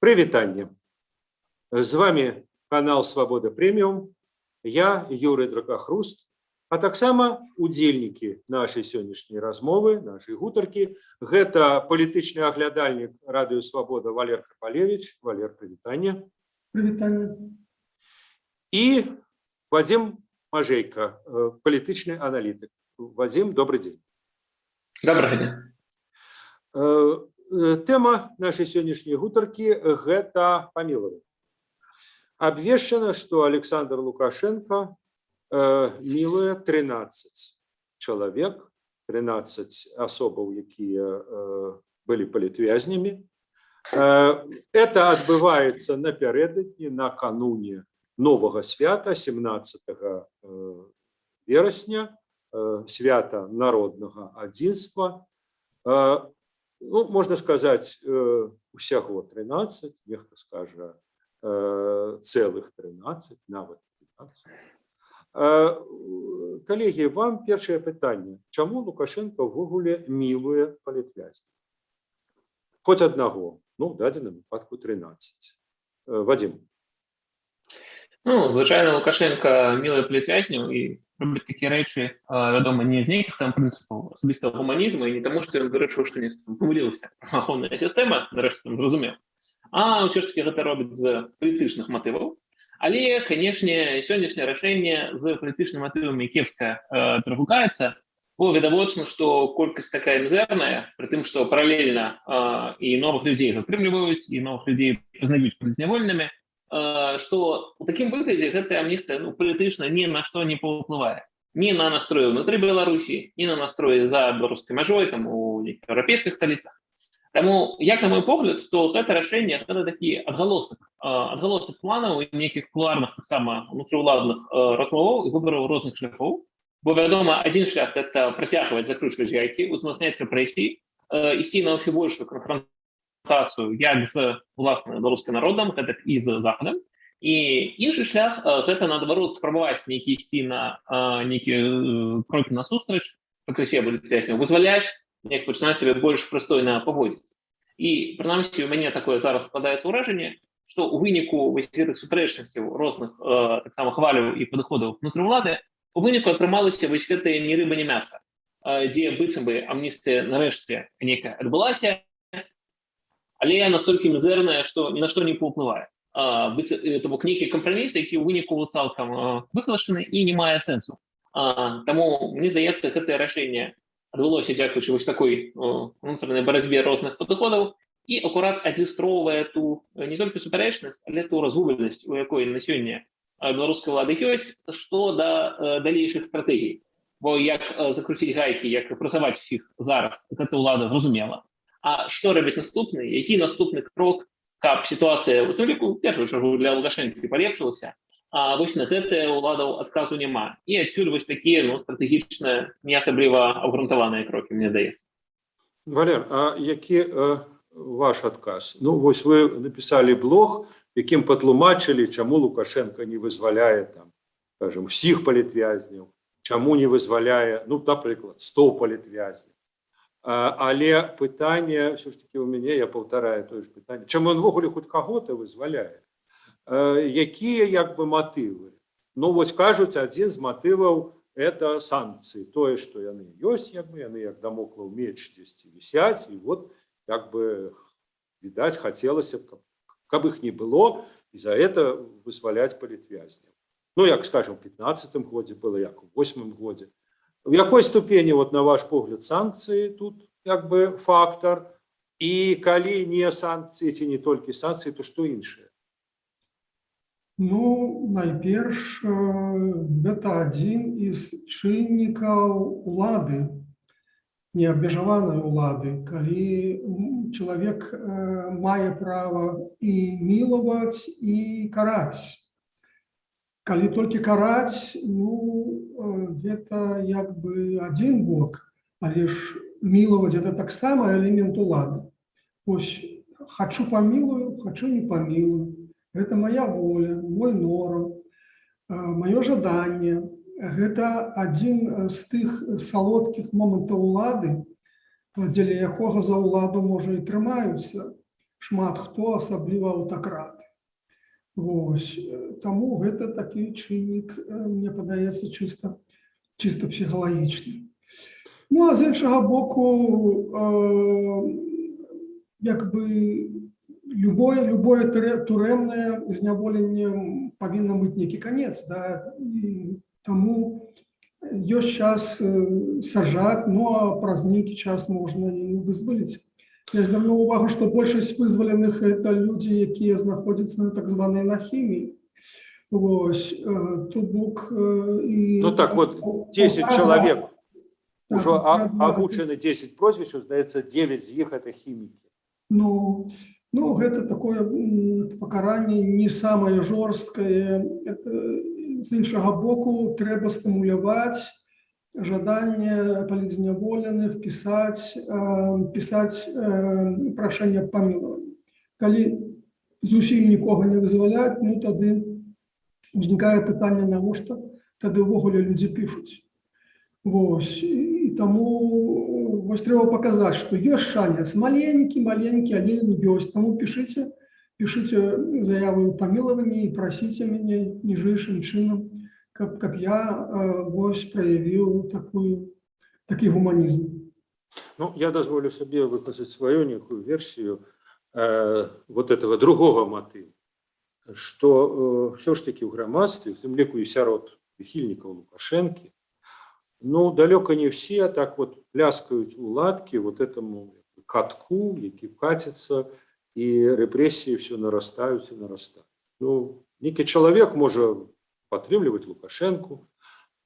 Прывітанне. З вами канал Свабода Прэміум. Я Юрый Дракахруст, а таксама удзельнікі нашай сённяшняй размовы, нашай гутаркі. Гэта палітычны аглядальнік радыё Свабода Валер Карпалевич. Валер, прывітанне. Прывітанне. І Вадзім Мажэйка, палітычны аналітык. Вадзім, добрый дзень. Добрый день. Тэма нашай сённяшняй гутаркі – гэта памілаванне. Абвешчана, што Александр Лукашенко мілуе 13 чалавек, 13 асобаў, якія былі палітвязнямі. Это адбываецца напярэдадні, накануне новага свята, 17 верасня, свята народнага адзінства. Ну, можна сказаць, усяго 13, нехта скажа цэлых 13, нават 15. Калегі, вам першае пытанне. Чаму Лукашенко ўвогуле мілуе палітвязняў? Хоць аднаго, ну, в дадзеным выпадку 13. Вадзім. Ну, звычайна Лукашенко мілуе палітвязняў і робіць такія рэчы, вядома, не з нейкіх там прынцыпаў асабістага гуманізму і не таму, што ён вырашыў, што не памылілася праваахоўная сістэма, нарэшце там зразумеў, а ўсё ж такі гэта робіць з палітычных матываў. Але, канешне, сённяшняе рашэнне з палітычнымі матывамі кепска перагукаецца, бо відавочна, што колькасць такая мізэрная, пры тым, што паралельна і новых людзей затрымліваюць, і новых людзей прызнаюць палітзнявольнымі, што у такім выглядзе гэтая амністыя палітычна ні на што не паўплывае. Ні на настроі ўнутры Беларусі, ні на настроі за беларускай мяжой, там у еўрапейскіх сталіцах. Таму, як на мой погляд, то гэта рашэнне гэта такі адгалосак планаў і нейкіх кулуарных таксама унутрыўладных размоваў і выбараў розных шляхоў. Бо, вядома, адзін шлях гэта працягваць закручваць гайкі, узмацняць рэпрэсіі, ісці на ўсё большую канфронтацыю як з уласным беларускім народам, гэтак і з Захадам. І іншы шлях гэта, наадварот, спрабаваць нейкі ісці на нейкія крокі насустрач, пакрысе палітвязняў вызваляць, неяк пачынаць сябе больш прыстойна паводзіць. І, прынамсі, у мяне такое зараз складаецца ўражанне, што ў выніку вось гэтых супрэчнасцяў розных таксама хваляў і падыходаў унутры ўлады, у выніку атрымалася вось гэтае ні рыба, ні мяса, дзе быццам бы амністыя нарэшце нейкая адбылася, але настолькі мізэрная, што ні на што не паўплывае. То бок нейкі кампраміс, які ў выніку цалкам выклашаны і не мае сэнсу. Таму, мне здаецца, гэтае рашэнне адбылося дзякуючы вось такой унутранай барацьбе розных падыходаў і акурат адлюстроўвае ту не толькі супярэчнасць, але ту разгубленасць, у якой на сёння беларускай улады ёсць, што да далейшых стратэгій. Бо як закруціць гайкі, як працаваць усіх зараз, гэта ўлада зразумела. А што робіць наступны, які наступны крок, каб сітуацыя у тым ліку, першую чаргу для Лукашэнкі палепшылася, а вось на гэтае ўладаў адказу няма. І адсюль вось такія стратэгічныя, не асабліва абгрунтаваныя крокі, мне здаецца. Валер, а які ваш адказ? Ну, вось вы напісалі блог, якім патлумачылі, чаму Лукашенко не вызваляе там, скажем, всіх палітвязняў, чаму не вызваляе, ну, напрыклад, 100 палітвязняў. Але пытанне, все ж таки у мяне, я паўтараю тое ж пытанне, чаму ён ввогуле хоць каго-то вызваляе? Якія, як бы, матывы? Ну, вось кажуць, адзін з матываў – это санкцыі. Тое, што яны ёсць, як бы, яны як дамоклаў меч дзесьці вісяць, і вот, як бы, відаць, хацелася, каб іх не было, і за это вызваляць палітвязняў. Ну, як, скажем, у 15-м годзе было, як у 8-м годзе. В якой ступені, вот, на ваш погляд, санкцыі тут, як бы, фактор, і калі не санкцыі, ці не толькі санкцыі, то што іншае? Ну, найперш, гэта адзін з чыннікаў улады, неабмежаванай улады, калі чалавек мае права і мілаваць, і караць. Калі толькі караць, ну, гэта як бы адзін бок, але ж мілаваць гэта таксама элемент улады. Ось, хачу памілую, хачу не памілую. Гэта моя воля, мой норм, маё жаданне. Гэта адзін з тых салодкіх момантаў улады, дзеля якога за ўладу, можа, і трымаюцца шмат хто, асабліва аўтакраты. Вось. Таму гэта такі чыннік, мне падаецца, чыста псіхалагічны. Ну, а з іншага боку, як бы любое турэмнае зняволенне павінна быць нейкі канец, да? І таму ёсць час сажаць, ну а праз нейкі час можна і вызваліць. Я звярнуў увагу, што большасць вызваленых это людзі, якія знаходзяцца на так званай нахіміі. Вось, то бок і... Ну так вот, 10 человек, уже агучаны 10 прозвішчаў, здаецца, 9 з іх это хімікі. Ну, гэта такое пакаранне не самае жорсткае. З іншага боку, трэба стымуляваць жаданне палітзняволеных пісаць прашэнне аб памілаванні. Калі зусім нікога не вызваляць, ну тады узнікае пытанне, навошта тады ўвогуле людзі пішуць. Вось. І таму вось трэба паказаць, што ёсць шанец маленькі, але ёсць. Таму пішыце заяву ў памілаванні і прасіце мяне ніжэйшым чынам, каб я вось праявіў такі гуманізм. Ну, я дазволю сабе выказаць сваю некую версію вот этого другого матыву, што ўсё ж такі ў грамадстве, у тым ліку і сярод прыхільнікаў Лукашэнкі, ну, далёка не ўсе так вот пляскаюць у ладкі вот этому катку, які каціцца, і рэпрэсіі ўсё нарастаюць і нарастаюць. Ну, нейкі чалавек можа падтрымліваць Лукашэнку,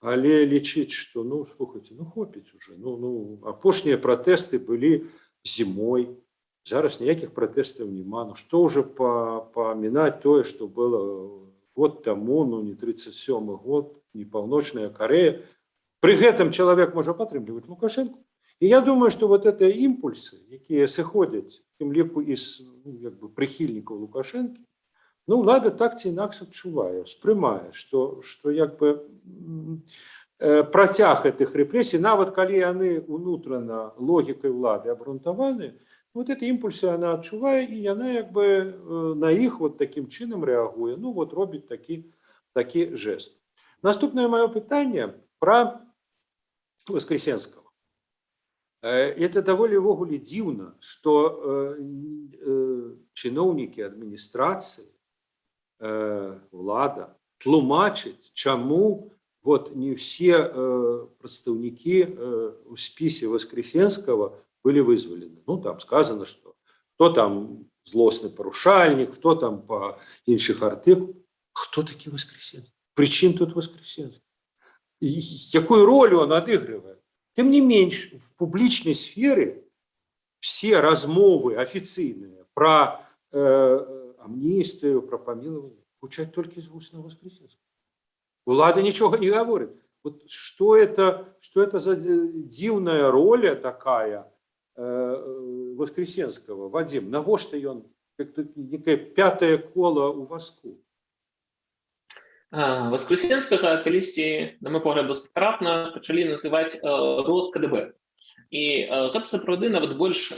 але лічыць, што, ну, слухайце, ну, хопіць уже. Ну, апошнія пратэсты былі зімой, зараз ніякіх пратэстаў няма. Ну, што ўжо памінаць тое, што было год таму, ну, не 37-й год, не Паўночная Карэя. Пры гэтым чалавек можа падтрымліваць Лукашэнку. І я думаю, што вот гэтыя імпульсы, якія сыходзяць, тым ліку з прыхільнікаў Лукашэнкі, ну, ўлада так ці інакш адчувае, успрымае, што як бы працяг гэтых рэпрэсій, нават калі яны унутрана логікай улады абрунтаваны, вот эти імпульсы яна адчувае, і яна як бы на іх вот такім чынам рэагуе, ну, вот робіць такі жэст. Наступнае маё пытанне пра Воскресенского. Это даволі ўвогуле дзіўна, што чыноўнікі адміністрацыі, ўлада тлумачыць, чаму вот не ўсе прадстаўнікі ў спісе Воскресенского былі вызвалены. Ну, там сказано, што хто там злосны парушальнік, хто там па іншых артыкулах. Хто такі Воскресенский? Пры чым тут Воскресенский? Якую роль он адыгрывае? Тем не менш, в публічнай сферы все размовы афіцыйныя пра амністыю, пра памілаванне гучаць толькі з вуснаў Воскресенскага. Улада нічога не гаворыць. Вот что это за дзіўная роля такая Воскресенского? Вадим, навошта ён некае пятае кола ў васку? Воскресенскага калісьці, на мой погляд, досыць трапна пачалі называць род КДБ. І гэта сапраўды нават больш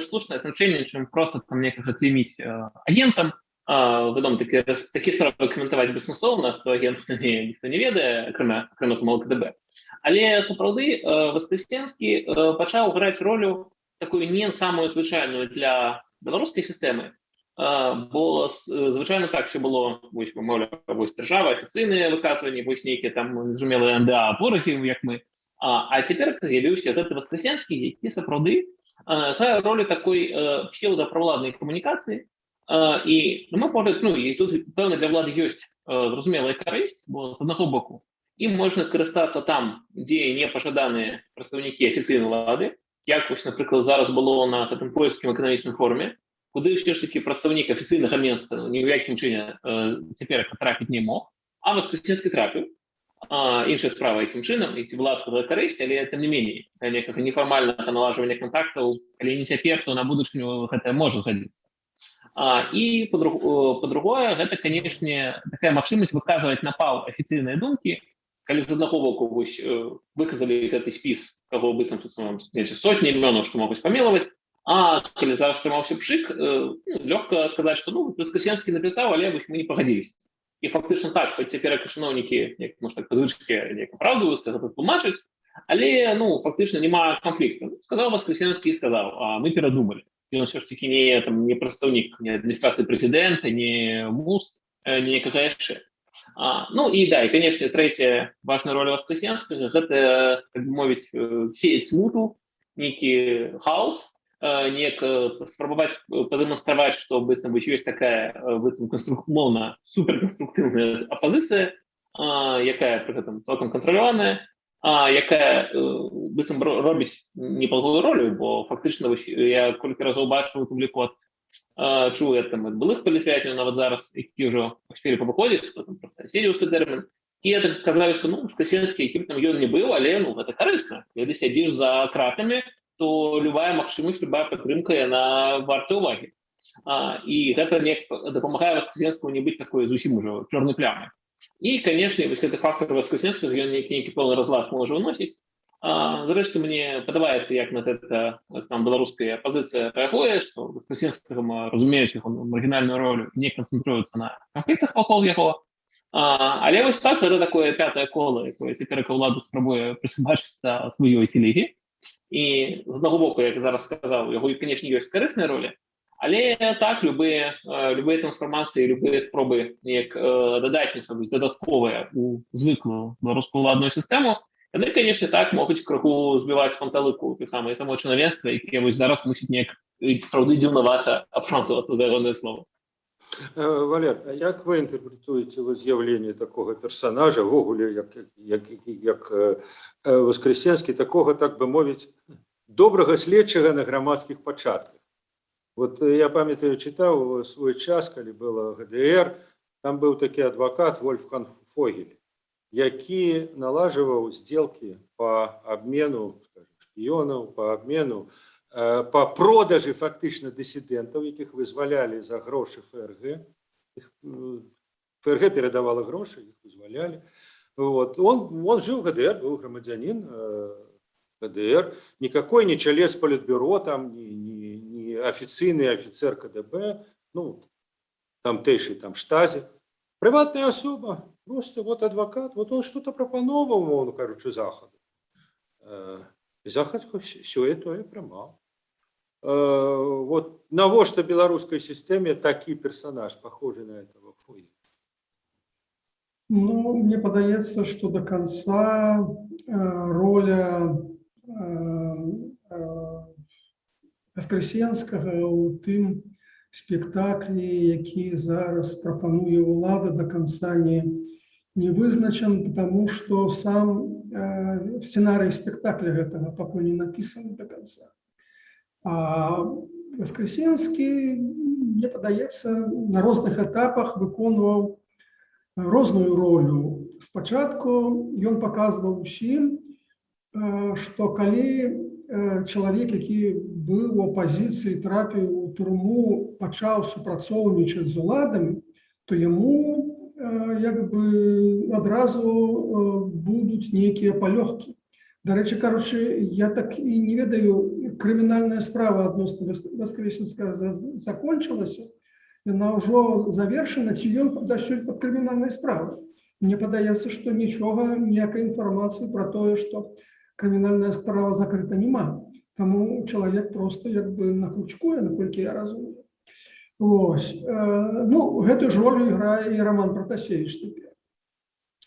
слушнае значэнне, чым проста там некага клейміць агентам. Вядома, такі справы каментаваць бессэнсоўна, хто агент ніхто не ведае, акрамя самого КДБ. Але сапраўды Воскресенскі пачаў граць ролю такую не самую звычайную для беларускай сістэмы, бо звычайна так, що було, ось держава, афіційне виказування, ось нейкі там незрозумілі НДА ворогів, як ми. А цяпер з'явіўся гэты Воскресенскі, які сапраўды грае ролю такой псевдопровладнай камунікацыі. І, на мой погляд, ну, і тут, певно, для влади ёсць зразумелая карысць, бо з аднаго боку ім можна карыстацца там, дзе не пажаданыя прадстаўнікі афіцыйнай улады, як, ось, напрыклад, зараз было на гэтым польскім эканамічным форуме, куды ўсё ж такі прадстаўнік афіцыйнага Мінска ні ў якім чыне цяпер трапіць не мог, а Воскресенскі трапіў. Іншая справа, якім чынам, і ці была карысць, але тым не меней, некага нефармальнага налажвання контактаў, калі не цяпер, то на будучыню гэта можа згадзіцца. І па-другое, гэта, канечне, такая магчымасць выказваць напал афіцыйныя думкі, калі з аднаго боку выказалі гэты спіс, каго быццам тут сотні імёнаў, што могуць памілаваць, А калі зараз атрымаўся пшык, лёгка сказаць, што ну Воскресенскі напісаў, але мы не пагадзіліся. І фактычна так, хоць цяпер чыноўнікі, як можна так пазвычке, як апраўдваюцца, гэта тлумачаць, але ну фактычна няма канфлікту. Сказаў Воскресенскі і сказаў, а мы перадумалі. Ён ўсё ж такі не прадстаўнік ні адміністрацыі прэзідэнта, ні МУС, ні некага яшчэ. Ну і да, і канечне, трэцяя важная роля Воскресенскага гэта, так бы мовіць, сеяць смуту, нейкі хаос, спрабаваць падэманстраваць, што быццам бы ёсць такая быццам умоўна суперканструктыўная апазіцыя, якая пры гэтым цалкам кантраляваная, якая быццам робіць непалгую ролю, бо фактычна я колькі разоў бачыў у публіку чуў там ад былых палітвязняў нават зараз, які ўжо паспелі павыходзіць, хто там проста седзеў свой тэрмін, і так казалі, што ну Воскресенскі, якім там ён не быў, але ну гэта карысна. Калі сядзіш за кратамі, то любая магчымасць, любая падтрымка, яна варта ўвагі. І гэта дапамагае Воскресенскаму не быць такой зусім ужо чорнай плямай. І, канешне, гэты фактор Воскресенскага, ён нейкі пэўны разлад можа ўносіць. Зрэшты, мне падабаецца, як на гэта там беларуская апазіцыя рэагуе, што Воскресенскага разумеюць яго маргінальную ролю, не канцэнтруюцца на канфліктах вакол яго. Але вось так, гэта такое пятае кола, якое цяпер ўлада спрабуе прысабачыць да сваёй телегі. І з аднаго боку, як зараз сказаў, яго, канешне, ёсць карысныя ролі, але так, любыя трансфармацыі, любыя спробы неяк дадаць дадатковыя у звыклую беларускую ўладную сістэму, яны, канешне, так могуць крыху збіваць з панталыку таксама і таму чынавенства, якія вось зараз мусіць неяк сапраўды дзіўнавата апраўдвацца за ягонае слова. Валер, а як ви інтерпретуєте з'явлення такого персонажа, вогуле, як Воскресенський, такого, так би мовити, доброго слідчого на громадських початках? От я пам'ятаю, читав свій час, коли було ГДР, там був такий адвокат Вольфганг Фогель, який налаживав сделки по обмену, скажімо, шпіонів, по обмену, по продажі фактично дисидентів, яких визволяли за гроші ФРГ. ФРГ передавала гроші, їх визволяли. Вот. Он жил в ГДР, был громадянин ГДР, никакой не чалец политбюро, там, не официальный офицер КДБ, ну, тамтейший там штази. Приватная особа, просто вот адвокат, вот он что-то пропановал, он, короче, Заходу. И Захад все это и приймав. Вот навошта белорусской системе такий персонаж, похожий на этого Фогеля? Ну, мне падаецца, что до конца роля Воскресенскага у тым спектаклі, які зараз прапануе ўлада, до конца не вызначен, потому что сам сценарий спектакля гэтага пакуль не написан до конца. А Воскресенскі, мне падаецца, на розных этапах выконваў розную ролю. Спачатку ён паказваў усім, што калі чалавек, які быў у апазіцыі, трапіў у турму, пачаў супрацоўнічаць з уладамі, то яму як бы адразу будуць нейкія палёгкі. Дарэчы, кажучы, я так і не ведаю, крымінальная справа адносна Воскресенскага закончылася, яна ўжо завершана, ці ён дасюль пад крымінальнай справай. Мне падаецца, што нічога, ніякай інфармацыі пра тое, што крымінальная справа закрыта няма. Таму чалавек проста як бы накручкуе, наколькі я разумею. Вось. Ну, гэтую ж ролю іграе і Роман Пратасевіч цяпер.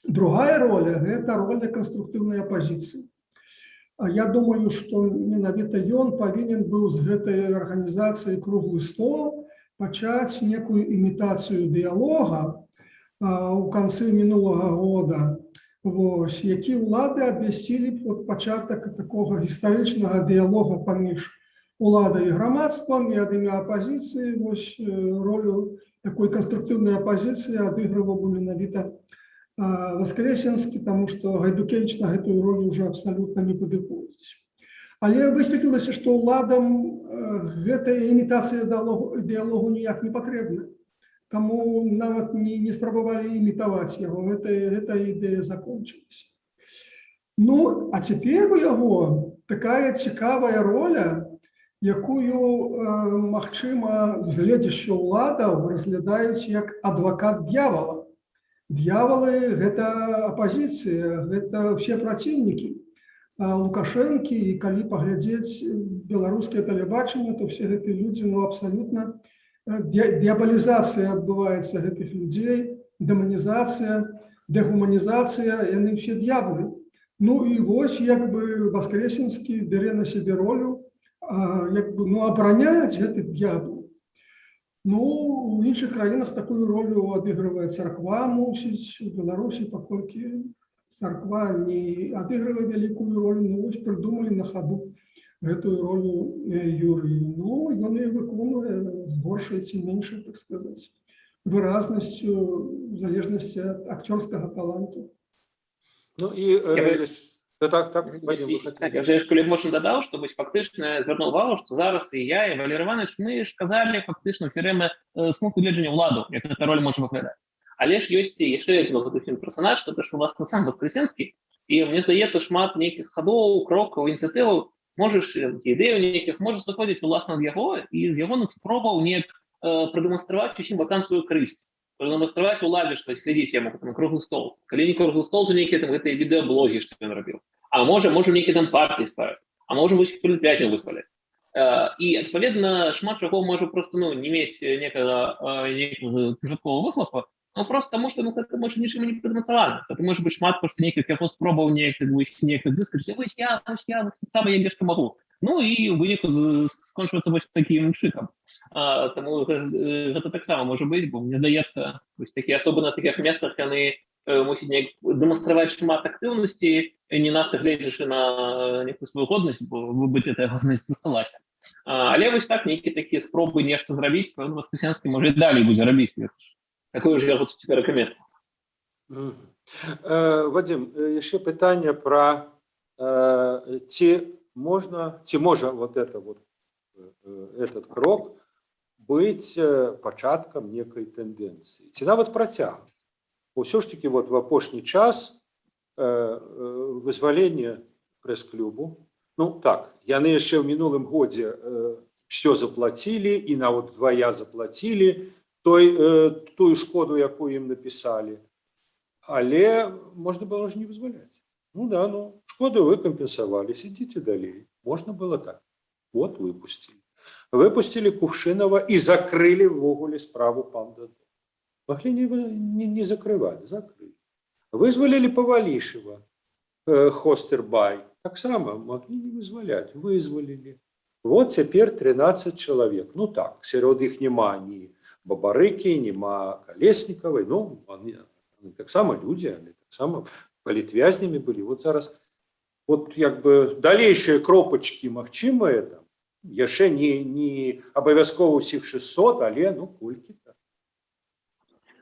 Другая роля – гэта роля канструктыўнай апазіцыі. Я думаю, што менавіта ён павінен быў з гэтай арганізацыі «Круглы стол» пачаць некую імітацыю дыялога у канцы мінулага года, які ўлады абвясцілі пачатак такога гістарычнага дыялога паміж уладай і грамадствам, і ад імя апазіцыі ролю такой канструктыўнай апазіцыі адыгрываў менавіта Воскресенскі, таму што Гайдукевіч на гэтую ролю ўжо абсалютна не падыходзіць. Але высветлілася, што ўладам гэтая імітацыя дыялогу ніяк не патрэбна. Таму нават не спрабавалі імітаваць яго, гэта ідэя закончылася. Ну, а цяпер у яго такая цікавая роля, якую, магчыма, з гледзяшча ўладаў разглядаюць як адвакат д'явала. Д'явалы – гэта апазіцыя, гэта ўсе праціўнікі Лукашэнкі, і калі паглядзець беларускае тэлебачанне, то все гэтыя людзі, ну, абсалютна д'ябалізацыя адбываецца гэтых людзей, дэманізацыя, дэгуманізацыя, яны ўсе д'яблы. Ну і вось, як бы, Воскресенскі бярэ на сябе ролю, як бы, ну, абараняць гэтых д'яблаў. Ну, у іншых краінах такую ролю адыгрывае царква, мусіць, у Беларусі, паколькі царква не адыгрывае вялікую ролю, ну, вось прыдумалі на хаду гэтую ролю Юрію. Ну, ён і выконвае з горшай ці меншай, так сказаць, выразнасцю, в залежнасці ад акцёрскага таланту. Ну і так, Вадим, вы хотели. Так, я вже, коли можна додав, що фактично звернув увагу, що зараз і я, і Валерій Іванович, ми ж казали фактично фірми з пункту гледження владу, як ця роль може виглядати. Але ж є ще один логотипний персонаж, то що, власне, сам Воскресенський, і мені здається, шмат ніяких ходов, кроків, ініціатив, можеш, ідей ніяких, можеш заходити, власне, в його, і з його спробував ніяк продемонструвати усім вакансію користь. Продемонструвати владі, що, глядіть, я можу там круглий стол. Коли не круглий стол, то ніякі там відеоблоги, що він робив. А може ніякі там партії ставити, а може усіх політв'язнів визволити. І, відповідно, шмат чого може просто, ну, не мати ніякого прожиткового вихлопу, ну, просто тому, що, ну, це може нічим не продемонстровано. Це може бути шмат просто ніяких, я просто спробував ніяких вискочити, ось я, саме я що можу. Ну, і у виніку скончується ось таким шиком. Тому це так само може бути, бо мені здається, ось такі, особливо на таких місцях, вони мусять демонструвати шмат активності, не надто глядячи на яку свою годність, бо вибити ця годність засталася. Але ось так, ніякі такі спроби нечто зробити, певно, Воскресенський може і далі буде робити. Такое ж я тут тепер рекомендую. Вадим, ще питання про ці може вот этот крок бути початком некої тенденції, ці навіть протягом. Бо все ж таки вот в апошній час визволення прес-клубу, ну так, яны ще в минулым годзе все заплатили і навіть вдвоя заплатили тую шкоду, яку їм написали, але можна було ж не визволяти. Ну да, ну шкоду вы компенсовали, сидите далее. Можно было так. Вот выпустили. Выпустили Кувшинова и закрыли ввогуле справу Панда. Могли не закрывать, закрыли. Вызволили Повалишева, Хостербай. Так само могли не вызволять, вызволили. Вот теперь 13 человек. Ну так, среди их нема ни Бабарыки, нема Колесниковой, ну, они так само люди, они так само політвязнями были. Вот зараз, вот як бы далейшие кропочки магчымыя там, яшчэ не абавязкова ўсіх 600, але ну колькі-то.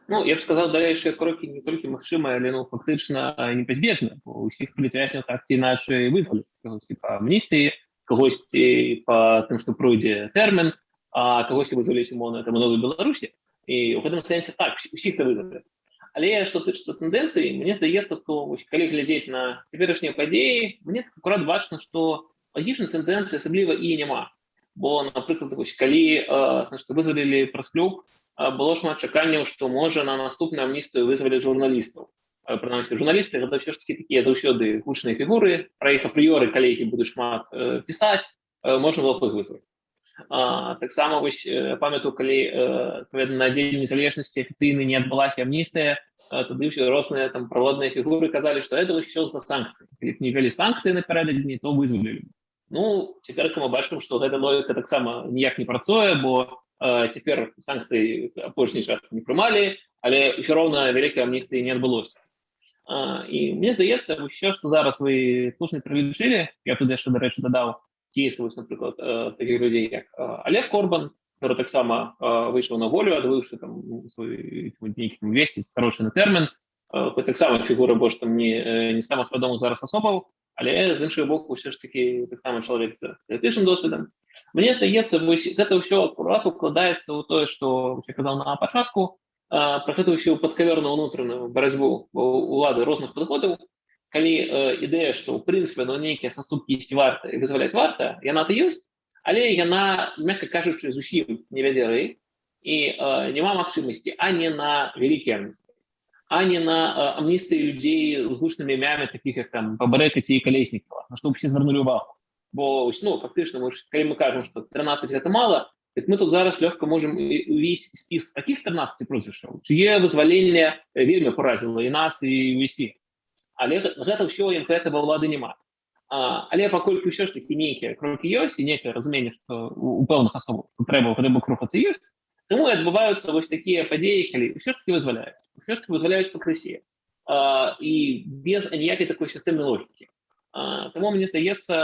Ну, я б сказав, далейшие кроки не тільки магчымыя, але ну фактично непазбежны, бо усіх політвязняў так ці іначай вызваліць, когось па амністыі, когосьці па тым, што пройдзе тэрмін, а когосьці вызваліць умоўна там у Новай Беларусі, і ў гэтым сэнсе так, усіх то вызваляць. Але што тычыцца тэндэнцыі, мне здаецца, то калі глядзець на цяперашнія падзеі, мне акурат бачна, што лагічнай тэндэнцыі асабліва і няма. Бо, напрыклад, калі вызвалілі прес-клуб, было шмат чаканняў, што можа на наступную амністыю вызваліць журналістаў. Прынамсі, журналісты гэта ўсё ж такі такія заўсёды гучныя фігуры, пра іх апрыёры калегі будуць шмат пісаць, можна было б іх вызваліць. Таксама памятаю, калі на Дзень незалежнасці афіцыйна не адбылася амністыя, тады ўсе розныя там праводныя фігуры казалі, што гэта ўсё за санкцыі. Калі б не вялі санкцыі напярэдадні, то вызвалілі. Ну, цяпер мы бачым, што гэта логіка таксама ніяк не працуе, бо цяпер санкцыі апошні час не прымалі, але ўсё роўна вялікай амністыі не адбылося. І мне здаецца, ўсё, што зараз вы слушна прылічылі, я тут яшчэ, дарэчы, дадаў кейсы, напрыклад, такіх людзей, як Олег Корбан, который таксама выйшаў на волю, адбыўшы там свой нейкі 200 скарочаны тэрмін, таксама фігура больш там не самых вядомых зараз асобаў, але з іншага боку ўсё ж такі таксама чалавек з палітычным досведам. Мне здаецца, гэта ўсё акурат укладаецца ў тое, што я казаў на пачатку, пра гэту ўсю падкаверную ўнутраную барацьбу улады розных падыходаў. Калі ідэя, што ў прынцыпе нейкія саступкі ісці варта і вызваляць варта, яна то ёсць, але яна, мягка кажучы, зусім не вядзе рэйд, і няма магчымасці ані на вялікія амністыі, ані на амністыі людзей з гучнымі імямі, такіх як там Бабарэка ці Калеснікава, на што ўсе звярнулі ўвагу. Бо фактычна, калі мы кажам, што 13 гэта мала, так мы тут зараз лёгка можам увесь спіс такіх 13 прозвішчаў, чые вызваленне вельмі паразіла і нас, і ўвесьмі. Але гэта ўсё імпэтава ўлады няма. Але паколькі ўсё ж такі нейкія крокі ёсць і нейкае разуменне, што у пэўных асобаў трэба рухацца ёсць, тому і адбываюцца вось такія падзеі, калі ўсё ж такі вызваляюць па крысе і без аніякай такой сістэмнай логікі. Таму мне здаецца,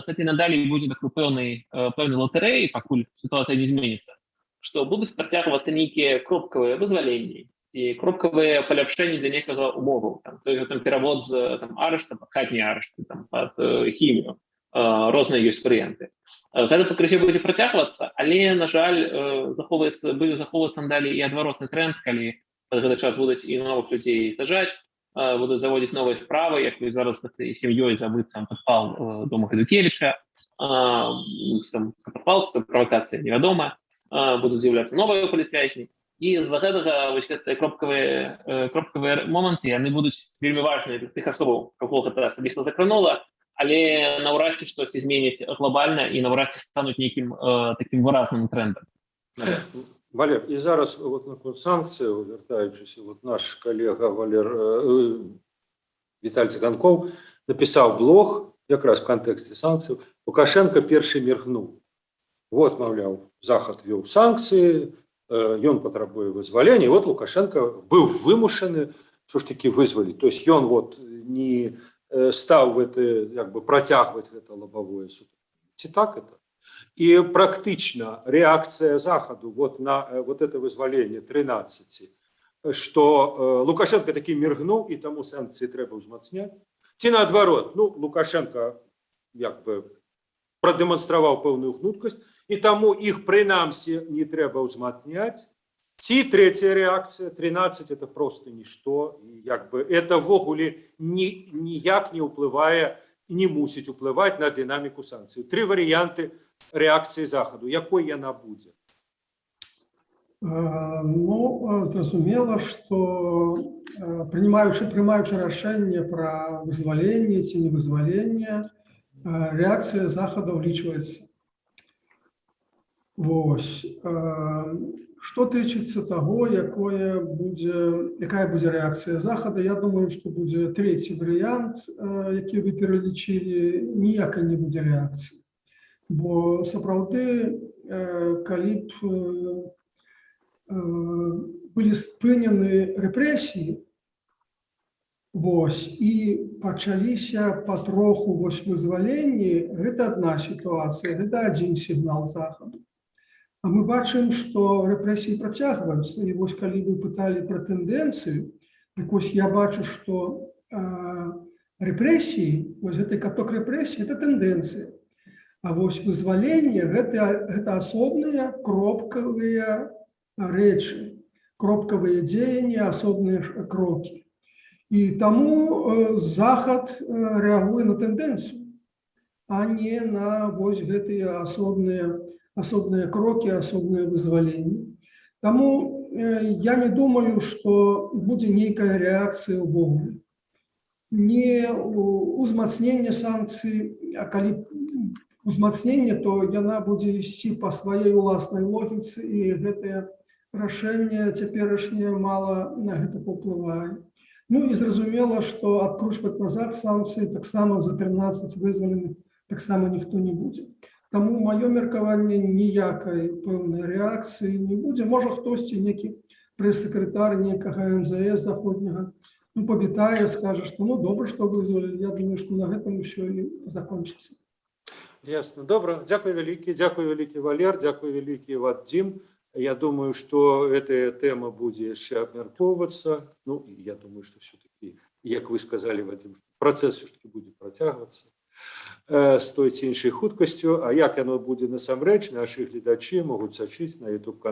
гэта і надалей будзе такой пэўнай латарэі, пакуль сітуацыя не зменіцца, што будуць працягвацца нейкія кропкавыя вызваленні ці кропкавыя паляпшэнні для некага умоваў, той же перавод з арышта пад хатнія арышты, пад хімію, розныя ёсць варыянты. Гэта пакрысе будзе працягвацца, але, на жаль, будзе захоўвацца надалей і адваротны тренд, калі пад гэты час будуць і новых людзей саджаць, будуць заводзіць новыя справы, як вы зараз гэтай сям'ёй забыцца падпал дома Гадукевіча, падпал, правакацыя невядома, будуць з'яўляцца новыя палітвязні. І з-за гэтага вось гэтыя кропкавыя моманты, яны будуць вельмі важныя для тых асобаў, каго гэта асабіста закранула, але наўрад ці штосьці зменіць глобальна і наўрад ці стануць нейкім такім выразным трендам. Валер, і зараз наконт санкцій, вертаючись, наш колега Віталь Циганков написав блог, якраз в контексті санкцій, Лукашенко перший міргнув. Мовляв, Захад ввів санкції, він потребує визволення, і Лукашенко був вимушений все ж таки визволити. Тобто він не став протягувати це лобовое суд. Чи так це? И практично реакция Заходу на это вызволение 13, что Лукашенко таки міргнув, и тому санкции треба узмацнять. Ті наоборот, Лукашенко продемонстрував певну гнуткость, и тому их принамсі не треба узмацнять. Ті третья реакция, 13, это просто ничто, и это вогуле ніяк не впливає, не мусить впливати на динаміку санкцій. Три варіанти реакції Заходу. Якою яна буде? Зразумела, што прымаючы рашэнне пра вызваленне ці невызваленне, рэакцыя Захада ўлічваецца. Што тычыцца таго, якая будзе рэакцыя Захада, я думаю, што будзе трэці варыянт, які вы пералічылі, ніякай не будзе рэакцыі. Бо сапраўды, калі б былі спынены рэпрэсіі, і пачаліся патроху вызваленні, гэта адна сітуацыя, гэта адзін сігнал Захаду. А мы бачым, што рэпрэсіі працягваюцца. І калі вы пыталі пра тэндэнцыю, так я бачу, што рэпрэсіі, гэты каток рэпрэсій, гэта тэндэнцыя. А вызваленне гэта асобныя кропкавыя рэчы, кропкавыя дзеянні, асобныя крокі. І таму Захад рэагуе на тэндэнцыю, а не на гэтыя асобныя крокі, асобныя вызваленні. Таму я не думаю, што будзе нейкая рэакцыя ўвогуле. Не ўзмацненне санкцый, а калі узмацненне, то яна будзе ісці па сваёй уласнай логіцы, і гэтае рашэнне цяперашняе мала на гэта паўплывае. І зразумела, што адкручваць назад санкцыі таксама за 13 вызваленых таксама ніхто не будзе. Таму маё меркаванне, ніякай пэўнай рэакцыі не будзе. Можа, хтосьці, нейкі прэс-сакратар нейкага МЗС заходняга, павітае, скажа, што добра, што вызвалілі. Я думаю, што на гэтым усё і закончыцца. Ясно. Добре. Дякую великий, Валер, дякую великий, Вадим. Я думаю, что эта тема будет еще обмерковываться. Я думаю, что все-таки, как вы сказали, Вадим, процесс все-таки будет протягиваться з той чи іншою хуткостю. А як воно буде насамрэч, наші глядачі можуть сачити на YouTube-каналі.